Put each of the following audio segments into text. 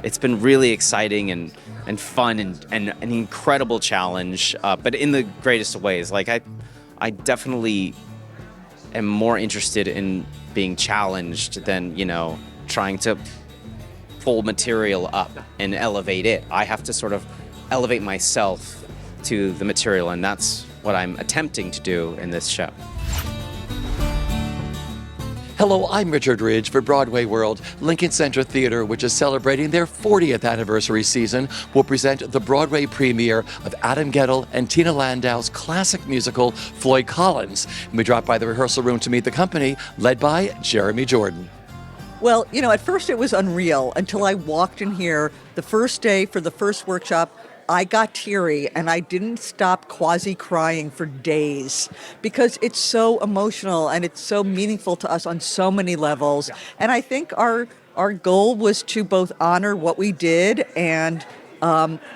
It's been really exciting and fun and an incredible challenge, but in the greatest of ways. Like I definitely am more interested in being challenged than, trying to pull material up and elevate it. I have to sort of elevate myself to the material, and that's what I'm attempting to do in this show. Hello, I'm Richard Ridge for Broadway World. Lincoln Center Theater, which is celebrating their 40th anniversary season, will present the Broadway premiere of Adam Guettel and Tina Landau's classic musical, Floyd Collins. And we dropped by the rehearsal room to meet the company, led by Jeremy Jordan. Well, at first it was unreal until I walked in here the first day for the first workshop. I got teary and I didn't stop quasi-crying for days because it's so emotional and it's so meaningful to us on so many levels. Yeah. And I think our goal was to both honor what we did and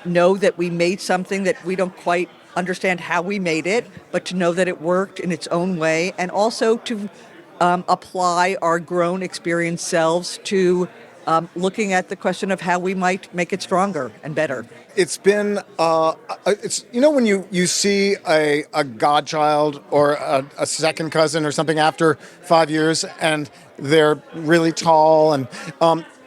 know that we made something that we don't quite understand how we made it, but to know that it worked in its own way, and also to apply our grown, experienced selves to looking at the question of how we might make it stronger and better. It's been, when you see a godchild or a second cousin or something after 5 years and they're really tall, and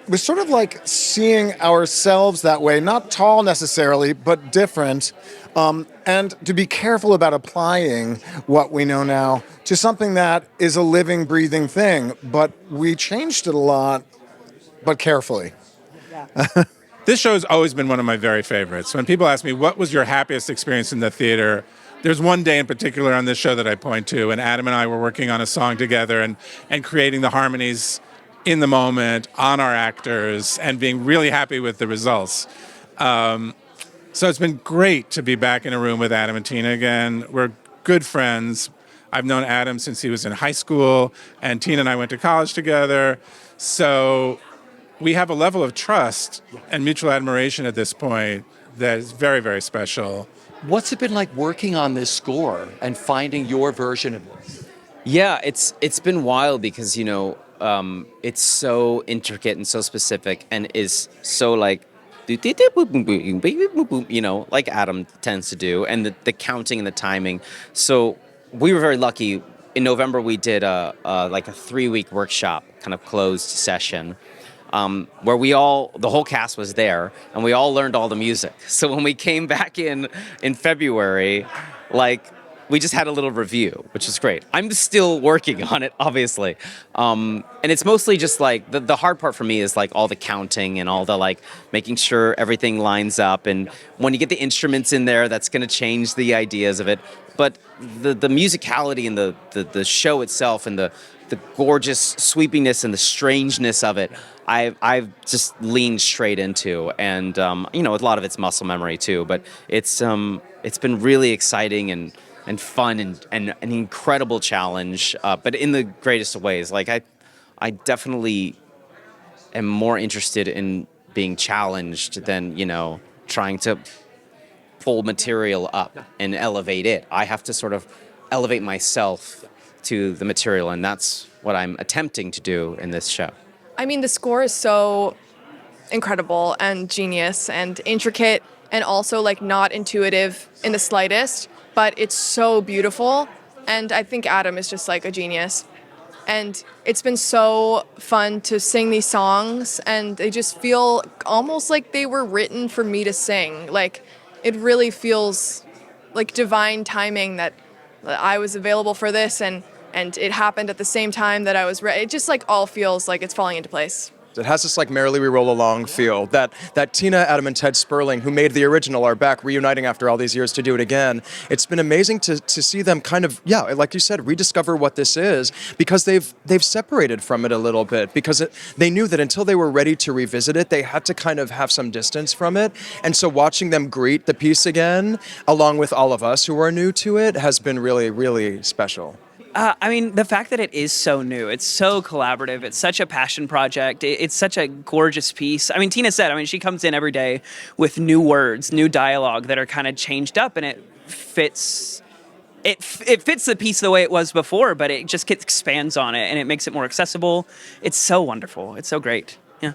we're sort of like seeing ourselves that way, not tall necessarily, but different, and to be careful about applying what we know now to something that is a living, breathing thing, but we changed it a lot, but carefully. Yeah. This show has always been one of my very favorites. When people ask me, what was your happiest experience in the theater? There's one day in particular on this show that I point to, and Adam and I were working on a song together and creating the harmonies in the moment on our actors and being really happy with the results. So it's been great to be back in a room with Adam and Tina again. We're good friends. I've known Adam since he was in high school, and Tina and I went to college together. So we have a level of trust and mutual admiration at this point that is very, very special. What's it been like working on this score and finding your version of this? Yeah, it's been wild because, it's so intricate and so specific and is so like, like Adam tends to do, and the counting and the timing. So we were very lucky. In November, we did a 3-week workshop, kind of closed session, where the whole cast was there, and we all learned all the music. So when we came back in February, we just had a little review, which is great. I'm still working on it, obviously. And it's mostly just the hard part for me is all the counting and all the making sure everything lines up. And when you get the instruments in there, that's going to change the ideas of it. But the musicality and the show itself and the gorgeous sweepiness and the strangeness of it, I've just leaned straight into, and a lot of it's muscle memory too. But it's been really exciting and fun and an incredible challenge, but in the greatest of ways. I definitely am more interested in being challenged than trying to pull material up and elevate it. I have to sort of elevate myself to the material, and that's what I'm attempting to do in this show. I mean, the score is so incredible and genius and intricate and also not intuitive in the slightest, but it's so beautiful. And I think Adam is just a genius. And it's been so fun to sing these songs, and they just feel almost like they were written for me to sing. It really feels like divine timing that I was available for this, and it happened at the same time that I was ready. It just all feels like it's falling into place. It has this Merrily We Roll Along feel that Tina, Adam, and Ted Sperling, who made the original, are back reuniting after all these years to do it again. It's been amazing to see them kind of, like you said, rediscover what this is, because they've separated from it a little bit, because they knew that until they were ready to revisit it, they had to kind of have some distance from it. And so watching them greet the piece again, along with all of us who are new to it, has been really, really special. The fact that it is so new, it's so collaborative, it's such a passion project, it's such a gorgeous piece. Tina said, she comes in every day with new words, new dialogue that are kind of changed up, and it fits the piece the way it was before, but it just expands on it, and it makes it more accessible. It's so wonderful. It's so great. Yeah.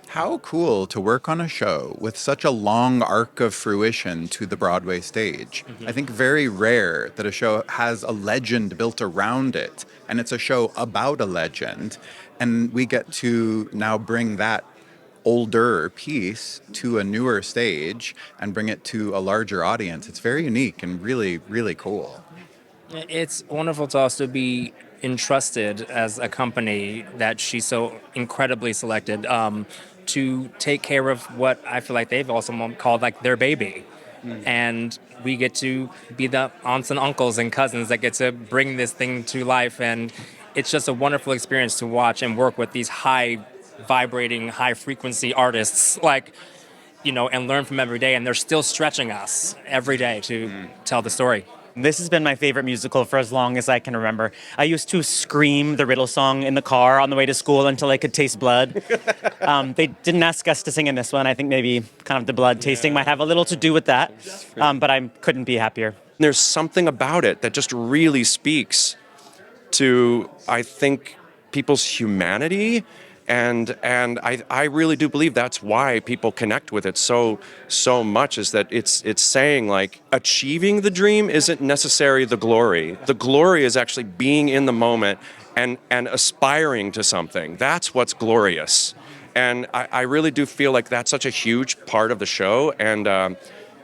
How cool to work on a show with such a long arc of fruition to the Broadway stage. I think very rare that a show has a legend built around it, and it's a show about a legend. And we get to now bring that older piece to a newer stage and bring it to a larger audience. It's very unique and really, really cool. It's wonderful to also be entrusted as a company that she's so incredibly selected to take care of what I feel like they've also called like their baby. And we get to be the aunts and uncles and cousins that get to bring this thing to life. And it's just a wonderful experience to watch and work with these high vibrating, high frequency artists like, and learn from every day. And they're still stretching us every day to tell the story. This has been my favorite musical for as long as I can remember. I used to scream the Riddle song in the car on the way to school until I could taste blood. They didn't ask us to sing in this one. I think maybe kind of the blood tasting might have a little to do with that. But I couldn't be happier. There's something about it that just really speaks to, I think, people's humanity. And I really do believe that's why people connect with it so much, is that it's saying like achieving the dream isn't necessarily the glory. The glory is actually being in the moment and aspiring to something. That's what's glorious. And I really do feel like that's such a huge part of the show. And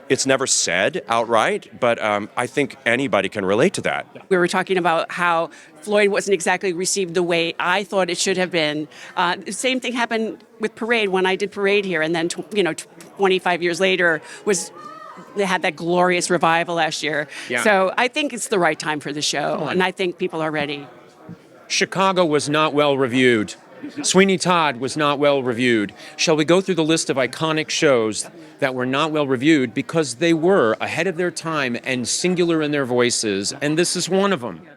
it's never said outright, but I think anybody can relate to that. We were talking about how Floyd wasn't exactly received the way I thought it should have been. The same thing happened with Parade when I did Parade here, and then 25 years later they had that glorious revival last year. Yeah. So I think it's the right time for the show, and I think people are ready. Chicago was not well reviewed. Sweeney Todd was not well reviewed. Shall we go through the list of iconic shows that were not well reviewed because they were ahead of their time and singular in their voices, and this is one of them.